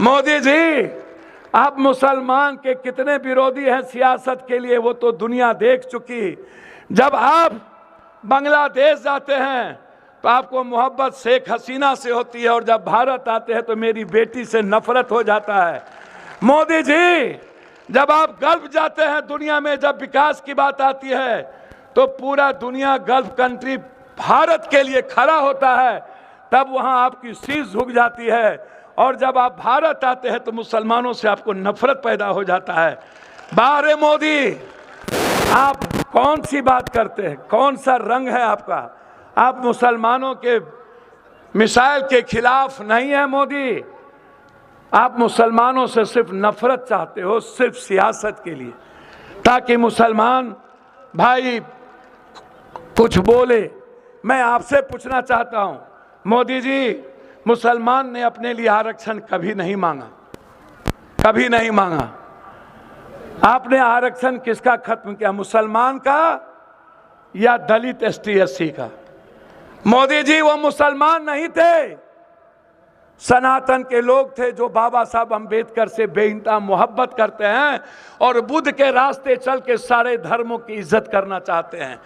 मोदी जी, आप मुसलमान के कितने विरोधी हैं सियासत के लिए वो तो दुनिया देख चुकी। जब आप बांग्लादेश जाते हैं तो आपको मोहब्बत शेख हसीना से होती है, और जब भारत आते हैं तो मेरी बेटी से नफरत हो जाता है। मोदी जी, जब आप गल्फ जाते हैं दुनिया में, जब विकास की बात आती है तो पूरा दुनिया गल्फ कंट्री भारत के लिए खड़ा होता है, तब वहां आपकी शीश झुक जाती है। और जब आप भारत आते हैं तो मुसलमानों से आपको नफरत पैदा हो जाता है। बारे मोदी, आप कौन सी बात करते हैं? कौन सा रंग है आपका? आप मुसलमानों के मिसाइल के खिलाफ नहीं है मोदी। आप मुसलमानों से सिर्फ नफरत चाहते हो, सिर्फ सियासत के लिए, ताकि मुसलमान भाई कुछ बोले। मैं आपसे पूछना चाहता हूं मोदी जी, मुसलमान ने अपने लिए आरक्षण कभी नहीं मांगा, कभी नहीं मांगा। आपने आरक्षण किसका खत्म किया? मुसलमान का या दलित एसटी एससी का? मोदी जी, वो मुसलमान नहीं थे, सनातन के लोग थे जो बाबा साहब अंबेडकर से बेइंतहा मोहब्बत करते हैं और बुद्ध के रास्ते चल के सारे धर्मों की इज्जत करना चाहते हैं।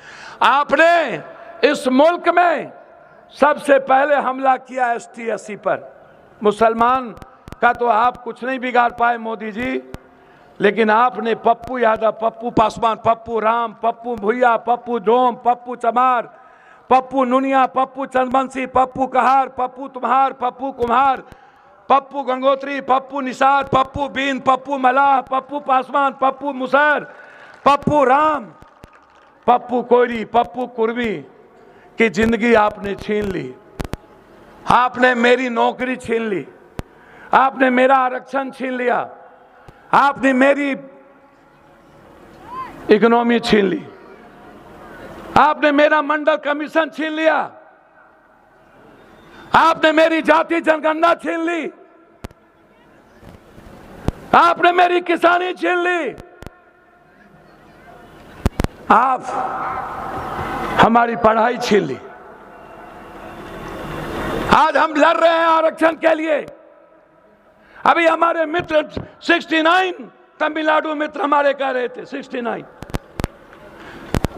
आपने इस मुल्क में सबसे पहले हमला किया एसटी एससी पर। मुसलमान का तो आप कुछ नहीं बिगाड़ पाए मोदी जी, लेकिन आपने पप्पू यादव, पप्पू पासवान, पप्पू राम, पप्पू भुइया, पप्पू डोम, पप्पू चमार, पप्पू नुनिया, पप्पू चंदबंसी, पप्पू कहार, पप्पू तुम्हार, पप्पू कुम्हार, पप्पू गंगोत्री, पप्पू निषाद, पप्पू बीन, पप्पू मलाह, पप्पू पासवान, पप्पू मुसहर, पप्पू राम, पप्पू कोयरी, पप्पू कुर्मी की जिंदगी आपने छीन ली। आपने मेरी नौकरी छीन ली, आपने मेरा आरक्षण छीन लिया, आपने मेरी इकोनॉमी छीन ली, आपने मेरा मंडल कमीशन छीन लिया, आपने मेरी जाति जनगणना छीन ली, आपने मेरी किसानी छीन ली, आप हमारी पढ़ाई छीन ली। आज हम लड़ रहे हैं आरक्षण के लिए। अभी हमारे मित्र 69 तमिलनाडु मित्र हमारे कह रहे थे 69।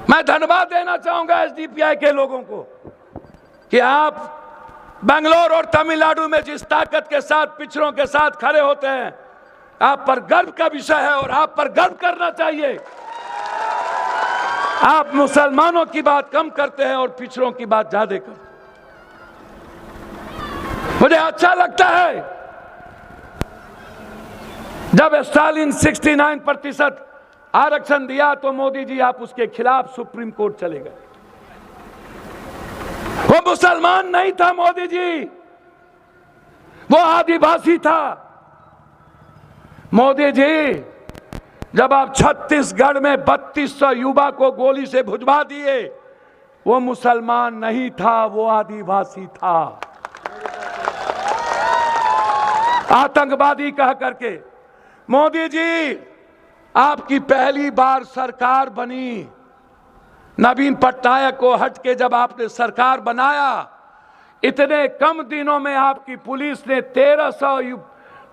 मैं धन्यवाद देना चाहूंगा एसडीपीआई के लोगों को कि आप बेंगलोर और तमिलनाडु में जिस ताकत के साथ पिछड़ों के साथ खड़े होते हैं, आप पर गर्व का विषय है और आप पर गर्व करना चाहिए। आप मुसलमानों की बात कम करते हैं और पिछड़ों की बात ज्यादा करते हैं। मुझे अच्छा लगता है जब स्टालिन 69% आरक्षण दिया तो मोदी जी आप उसके खिलाफ सुप्रीम कोर्ट चले गए। वो मुसलमान नहीं था मोदी जी, वो आदिवासी था। मोदी जी, जब आप छत्तीसगढ़ में 3200 युवा को गोली से भुजवा दिए, वो मुसलमान नहीं था, वो आदिवासी था, आतंकवादी कह करके। मोदी जी, आपकी पहली बार सरकार बनी, नवीन पटनायक को हट के जब आपने सरकार बनाया, इतने कम दिनों में आपकी पुलिस ने 1300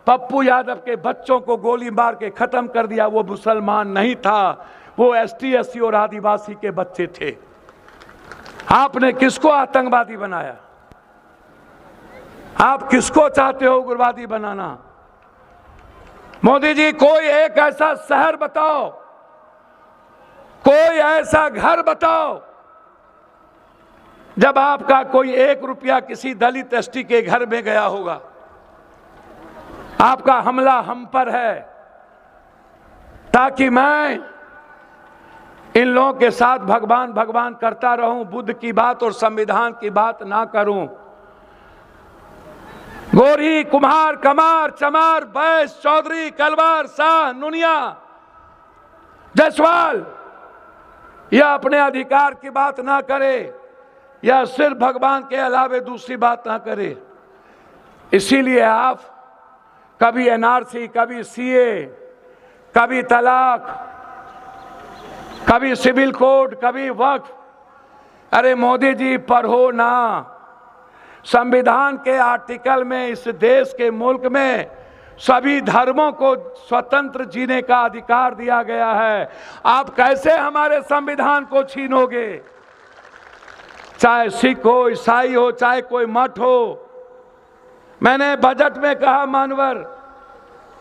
पप्पू यादव के बच्चों को गोली मार के खत्म कर दिया। वो मुसलमान नहीं था, वो एसटी एससी और आदिवासी के बच्चे थे। आपने किसको आतंकवादी बनाया? आप किसको चाहते हो उग्रवादी बनाना? मोदी जी, कोई एक ऐसा शहर बताओ, कोई ऐसा घर बताओ जब आपका कोई 1 रुपया किसी दलित एसटी के घर में गया होगा। आपका हमला हम पर है ताकि मैं इन लोगों के साथ भगवान भगवान करता रहूं, बुद्ध की बात और संविधान की बात ना करूं। गोरी, कुम्हार, कमार, चमार, बैस, चौधरी, कलवार, शाह, नुनिया, जायसवाल या अपने अधिकार की बात ना करे या सिर्फ भगवान के अलावे दूसरी बात ना करे। इसीलिए आप कभी एनआरसी, कभी सीए, कभी तलाक, कभी सिविल कोड, कभी वक्फ। अरे मोदी जी, पढ़ो ना। संविधान के आर्टिकल में इस देश के मुल्क में सभी धर्मों को स्वतंत्र जीने का अधिकार दिया गया है। आप कैसे हमारे संविधान को छीनोगे? चाहे सिख हो, ईसाई हो, चाहे कोई मठ हो। मैंने बजट में कहा मानवर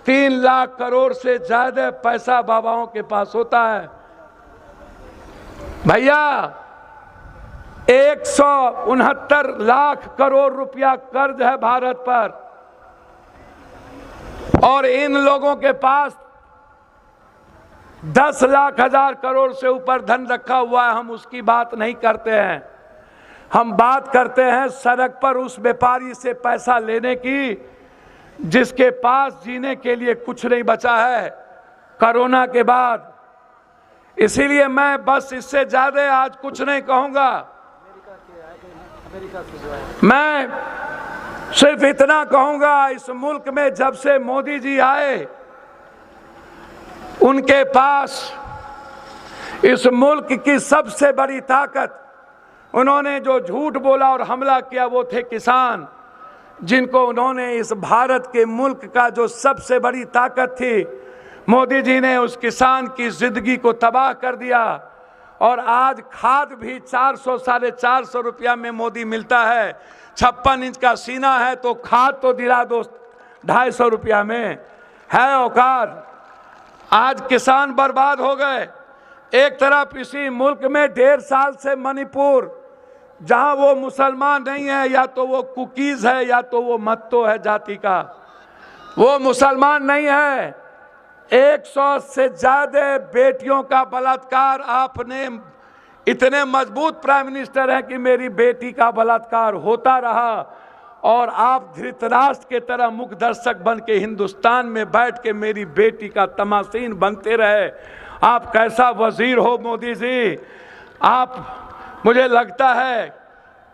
3 लाख करोड़ से ज्यादा पैसा बाबाओं के पास होता है। भैया 169 लाख करोड़ रुपया कर्ज है भारत पर, और इन लोगों के पास 10 लाख हजार करोड़ से ऊपर धन रखा हुआ है। हम उसकी बात नहीं करते हैं, हम बात करते हैं सड़क पर उस व्यापारी से पैसा लेने की जिसके पास जीने के लिए कुछ नहीं बचा है कोरोना के बाद। इसीलिए मैं बस इससे ज्यादा आज कुछ नहीं कहूंगा। मैं सिर्फ इतना कहूंगा, इस मुल्क में जब से मोदी जी आए उनके पास इस मुल्क की सबसे बड़ी ताकत, उन्होंने जो झूठ बोला और हमला किया वो थे किसान, जिनको उन्होंने इस भारत के मुल्क का जो सबसे बड़ी ताकत थी, मोदी जी ने उस किसान की जिंदगी को तबाह कर दिया। और आज खाद भी 400 साढ़े 400 रुपया में मोदी मिलता है। 56 इंच का सीना है तो खाद तो दिला दो 250 रुपया में, है औकात। आज किसान बर्बाद हो गए। एक तरफ इसी मुल्क में 1.5 साल से मणिपुर, जहां वो मुसलमान नहीं है, या तो वो कुकीज है या तो वो मत्तो है जाति का, वो मुसलमान नहीं है। 100 से ज्यादा बेटियों का बलात्कार, आपने इतने मजबूत प्राइम मिनिस्टर हैं कि मेरी बेटी का बलात्कार होता रहा, और आप धृतराष्ट्र के तरह मुख दर्शक बन के हिंदुस्तान में बैठ के मेरी बेटी का तमाशीन बनते रहे। आप कैसा वजीर हो मोदी जी? आप, मुझे लगता है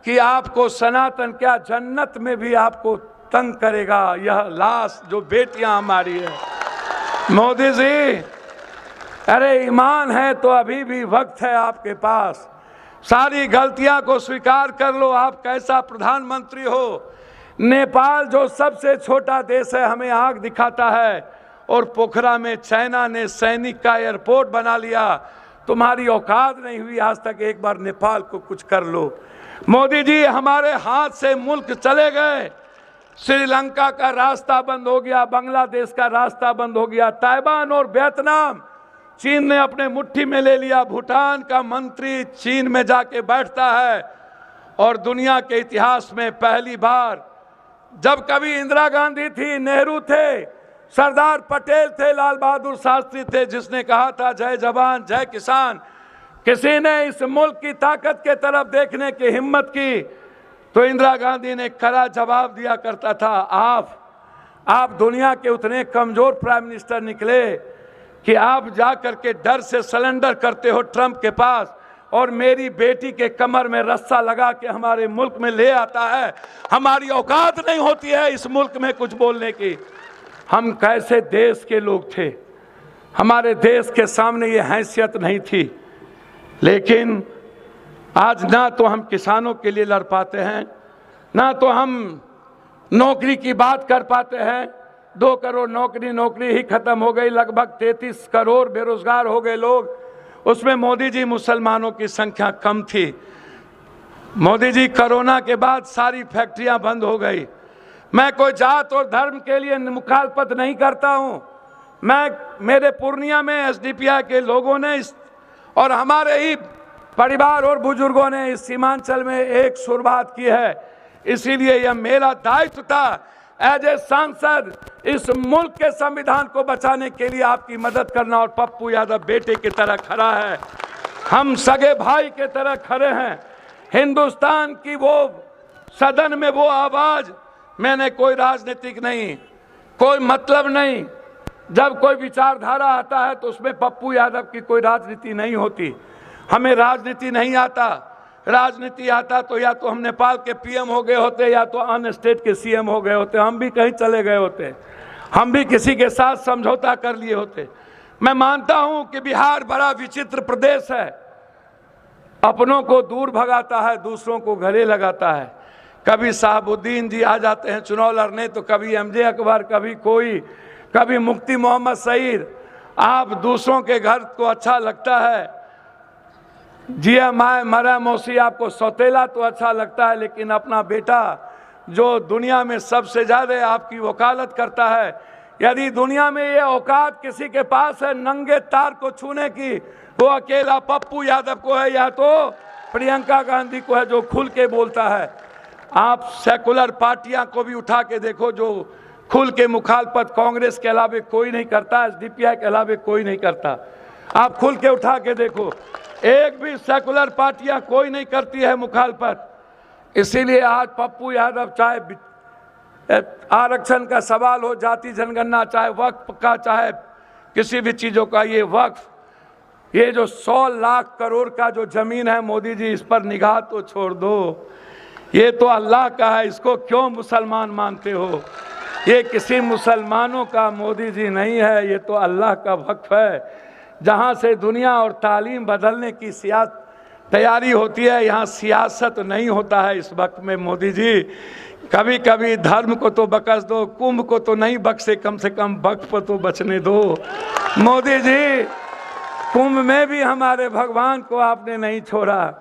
कि आपको सनातन क्या जन्नत में भी आपको तंग करेगा यह लाश जो बेटियां हमारी है। मोदी जी, अरे ईमान है तो अभी भी वक्त है आपके पास। सारी गलतियां को स्वीकार कर लो। आप कैसा प्रधानमंत्री हो? नेपाल जो सबसे छोटा देश है हमें आग दिखाता है, और पोखरा में चाइना ने सैनिक का एयरपोर्ट बना लिया। तुम्हारी औकात नहीं हुई आज तक एक बार नेपाल को कुछ कर लो। मोदी जी, हमारे हाथ से मुल्क चले गए। श्रीलंका का रास्ता बंद हो गया, बांग्लादेश का रास्ता बंद हो गया, ताइवान और वियतनाम चीन ने अपने मुट्ठी में ले लिया। भूटान का मंत्री चीन में जाके बैठता है, और दुनिया के इतिहास में पहली बार, जब कभी इंदिरा गांधी थी, नेहरू थे, सरदार पटेल थे, लाल बहादुर शास्त्री थे, जिसने कहा था जय जवान जय किसान, किसी ने इस मुल्क की ताकत के तरफ देखने की हिम्मत की तो इंदिरा गांधी ने कड़ा जवाब दिया करता था। आप दुनिया के उतने कमजोर प्राइम मिनिस्टर निकले कि आप जा करके डर से सरेंडर करते हो ट्रंप के पास, और मेरी बेटी के कमर में रस्सा लगा के हमारे मुल्क में ले आता है। हमारी औकात नहीं होती है इस मुल्क में कुछ बोलने की। हम कैसे देश के लोग थे, हमारे देश के सामने ये हैसियत नहीं थी। लेकिन आज ना तो हम किसानों के लिए लड़ पाते हैं, ना तो हम नौकरी की बात कर पाते हैं। 2 करोड़ नौकरी ही खत्म हो गई, लगभग 33 करोड़ बेरोजगार हो गए लोग। उसमें मोदी जी मुसलमानों की संख्या कम थी। मोदी जी कोरोना के बाद सारी फैक्ट्रियां बंद हो गई। मैं कोई जात और धर्म के लिए मुखालफत नहीं करता हूं। मेरे पूर्णिया में एसडीपीआई के लोगों ने और हमारे ही परिवार और बुजुर्गों ने इस सीमांचल में एक शुरुआत की है। इसीलिए यह मेरा दायित्व था एज ए सांसद इस मुल्क के संविधान को बचाने के लिए आपकी मदद करना। और पप्पू यादव बेटे की तरह खड़ा है, हम सगे भाई के तरह खड़े हैं। हिंदुस्तान की वो सदन में वो आवाज, मैंने कोई राजनीतिक नहीं, कोई मतलब नहीं। जब कोई विचारधारा आता है तो उसमें पप्पू यादव की कोई राजनीति नहीं होती। हमें राजनीति नहीं आता। राजनीति आता तो या तो हम नेपाल के पीएम हो गए होते, या तो अन्य स्टेट के सीएम हो गए होते, हम भी कहीं चले गए होते, हम भी किसी के साथ समझौता कर लिए होते। मैं मानता हूं कि बिहार बड़ा विचित्र प्रदेश है, अपनों को दूर भगाता है, दूसरों को गले लगाता है। कभी साहबुद्दीन जी आ जाते हैं चुनाव लड़ने, तो कभी एमजे अकबर, कभी कोई, कभी मुफ्ती मोहम्मद सईद। आप दूसरों के घर को अच्छा लगता है, जिया माए मरा मौसी, आपको सौतेला तो अच्छा लगता है, लेकिन अपना बेटा जो दुनिया में सबसे ज़्यादा आपकी वकालत करता है, यदि दुनिया में ये औकात किसी के पास है नंगे तार को छूने की, वो अकेला पप्पू यादव को है या तो प्रियंका गांधी को है, जो खुल के बोलता है। आप सेकुलर पार्टियां को भी उठा के देखो, जो खुल के मुखालफत कांग्रेस के अलावे कोई नहीं करता, एसडीपीआई के अलावे कोई नहीं करता। आप खुल के उठा के देखो, एक भी सेकुलर पार्टियां कोई नहीं करती है मुखालफत। इसीलिए आज पप्पू यादव, चाहे आरक्षण का सवाल हो, जाति जनगणना, चाहे वक्फ का, चाहे किसी भी चीज़ों का, ये वक्फ, ये जो 100 लाख करोड़ का जो जमीन है मोदी जी, इस पर निगाह तो छोड़ दो। ये तो अल्लाह का है, इसको क्यों मुसलमान मानते हो? ये किसी मुसलमानों का मोदी जी नहीं है, ये तो अल्लाह का वक्फ है, जहाँ से दुनिया और तालीम बदलने की तैयारी होती है। यहाँ सियासत नहीं होता है इस वक्त में मोदी जी। कभी कभी धर्म को तो बख्श दो, कुंभ को तो नहीं बख्शे, कम से कम वक्फ पर तो बचने दो मोदी जी। कुंभ में भी हमारे भगवान को आपने नहीं छोड़ा।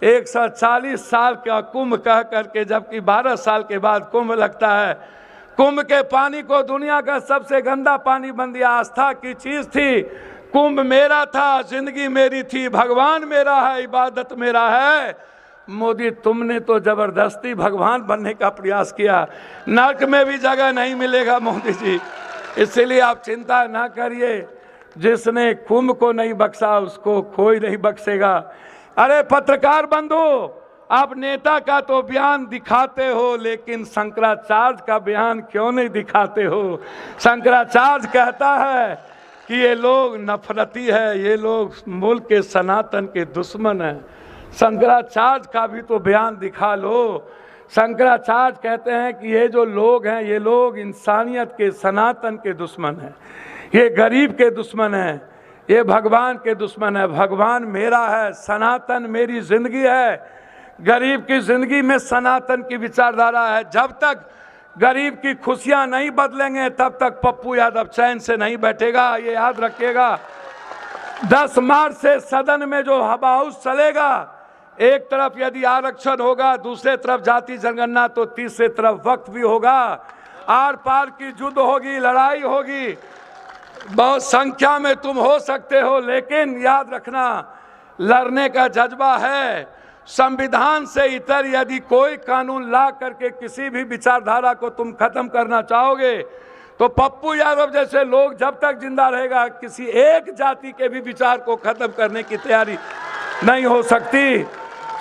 140 साल का कुंभ कह करके, जबकि 12 साल के बाद कुंभ लगता है। कुंभ के पानी को दुनिया का सबसे गंदा पानी बन दिया। आस्था की चीज थी, कुंभ मेरा था, जिंदगी मेरी थी, भगवान मेरा है, इबादत मेरा है। मोदी, तुमने तो जबरदस्ती भगवान बनने का प्रयास किया। नर्क में भी जगह नहीं मिलेगा मोदी जी, इसलिए आप चिंता ना करिए। जिसने कुंभ को नहीं बख्शा उसको कोई नहीं बख्शेगा। अरे पत्रकार बंधु, आप नेता का तो बयान दिखाते हो, लेकिन शंकराचार्य का बयान क्यों नहीं दिखाते हो? शंकराचार्य कहता है कि ये लोग नफरती है, ये लोग मुल्क के सनातन के दुश्मन हैं। शंकराचार्य का भी तो बयान दिखा लो। शंकराचार्य कहते हैं कि ये जो लोग हैं, ये लोग इंसानियत के, सनातन के दुश्मन हैं, ये गरीब के दुश्मन हैं, ये भगवान के दुश्मन है। भगवान मेरा है, सनातन मेरी जिंदगी है। गरीब की जिंदगी में सनातन की विचारधारा है। जब तक गरीब की खुशियां नहीं बदलेंगे तब तक पप्पू यादव चैन से नहीं बैठेगा, ये याद रखिएगा। 10 मार्च से सदन में जो हवा हाउस चलेगा, एक तरफ यदि आरक्षण होगा, दूसरे तरफ जाति जनगणना, तो तीसरे तरफ वक्त भी होगा। आर पार की युद्ध होगी, लड़ाई होगी। बहुत संख्या में तुम हो सकते हो, लेकिन याद रखना, लड़ने का जज्बा है। संविधान से इतर यदि कोई कानून ला करके किसी भी विचारधारा को तुम खत्म करना चाहोगे, तो पप्पू यादव जैसे लोग जब तक जिंदा रहेगा, किसी एक जाति के भी विचार को खत्म करने की तैयारी नहीं हो सकती।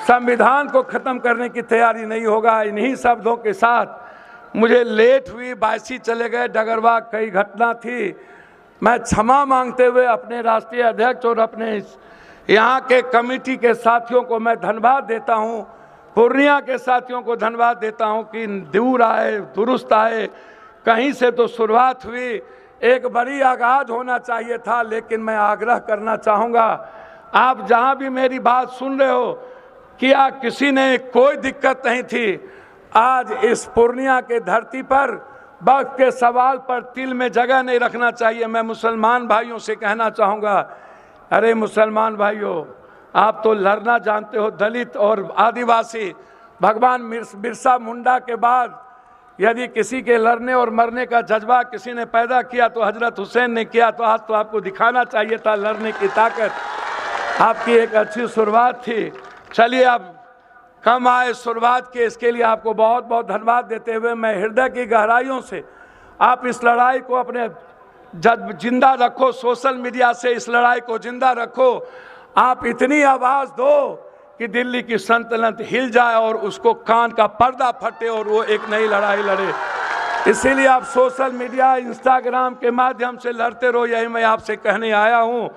संविधान को खत्म करने की तैयारी नहीं होगा। इन्हीं शब्दों के साथ मुझे लेट हुई, 22 चले गए, डगरवा कई घटना थी। मैं क्षमा मांगते हुए अपने राष्ट्रीय अध्यक्ष और अपने यहाँ के कमेटी के साथियों को मैं धन्यवाद देता हूँ। पूर्णिया के साथियों को धन्यवाद देता हूँ कि दूर आए, दुरुस्त आए। कहीं से तो शुरुआत हुई, एक बड़ी आगाज होना चाहिए था, लेकिन मैं आग्रह करना चाहूँगा, आप जहाँ भी मेरी बात सुन रहे हो, क्या किसी ने कोई दिक्कत नहीं थी। आज इस पूर्णिया के धरती पर वक्त के सवाल पर तिल में जगह नहीं रखना चाहिए। मैं मुसलमान भाइयों से कहना चाहूँगा, अरे मुसलमान भाइयों, आप तो लड़ना जानते हो, दलित और आदिवासी। भगवान बिरसा मुंडा के बाद यदि किसी के लड़ने और मरने का जज्बा किसी ने पैदा किया तो हजरत हुसैन ने किया। तो आज तो आपको दिखाना चाहिए था लड़ने की ताकत। आपकी एक अच्छी शुरुआत थी। चलिए, अब कम आए शुरुआत के, इसके लिए आपको बहुत बहुत धन्यवाद देते हुए मैं हृदय की गहराइयों से आप इस लड़ाई को अपने जिंदा रखो। सोशल मीडिया से इस लड़ाई को जिंदा रखो। आप इतनी आवाज़ दो कि दिल्ली की सल्तनत हिल जाए और उसको कान का पर्दा फटे और वो एक नई लड़ाई लड़े। इसीलिए आप सोशल मीडिया, इंस्टाग्राम के माध्यम से लड़ते रहो, यही मैं आपसे कहने आया हूँ।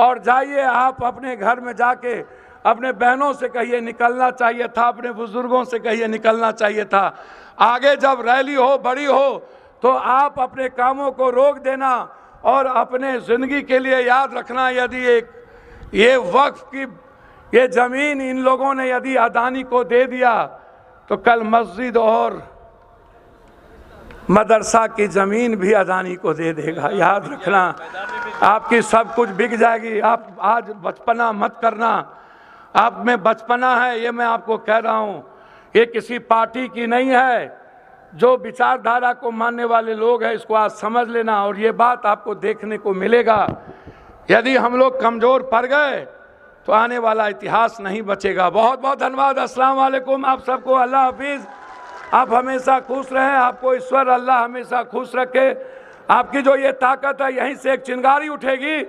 और जाइए, आप अपने घर में जाके अपने बहनों से कहिए निकलना चाहिए था, अपने बुजुर्गों से कहिए निकलना चाहिए था। आगे जब रैली हो, बड़ी हो, तो आप अपने कामों को रोक देना और अपने ज़िंदगी के लिए याद रखना, यदि ये वक्फ की ये ज़मीन इन लोगों ने यदि अदानी को दे दिया तो कल मस्जिद और मदरसा की ज़मीन भी अदानी को दे देगा। याद रखना, आपकी सब कुछ बिक जाएगी। आप आज बचपना मत करना, आप में बचपना है, ये मैं आपको कह रहा हूँ। ये किसी पार्टी की नहीं है। जो विचारधारा को मानने वाले लोग हैं, इसको आज समझ लेना, और ये बात आपको देखने को मिलेगा। यदि हम लोग कमज़ोर पड़ गए तो आने वाला इतिहास नहीं बचेगा। बहुत बहुत धन्यवाद। अस्सलाम वालेकुम आप सबको। अल्लाह हाफिज़। आप हमेशा खुश रहें, आपको ईश्वर अल्लाह हमेशा खुश रखे। आपकी जो ये ताकत है, यहीं से एक चिंगारी उठेगी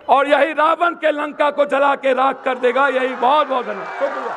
और यही रावण के लंका को जला के राख कर देगा। यही बहुत बहुत धन्यवाद। शुक्रिया।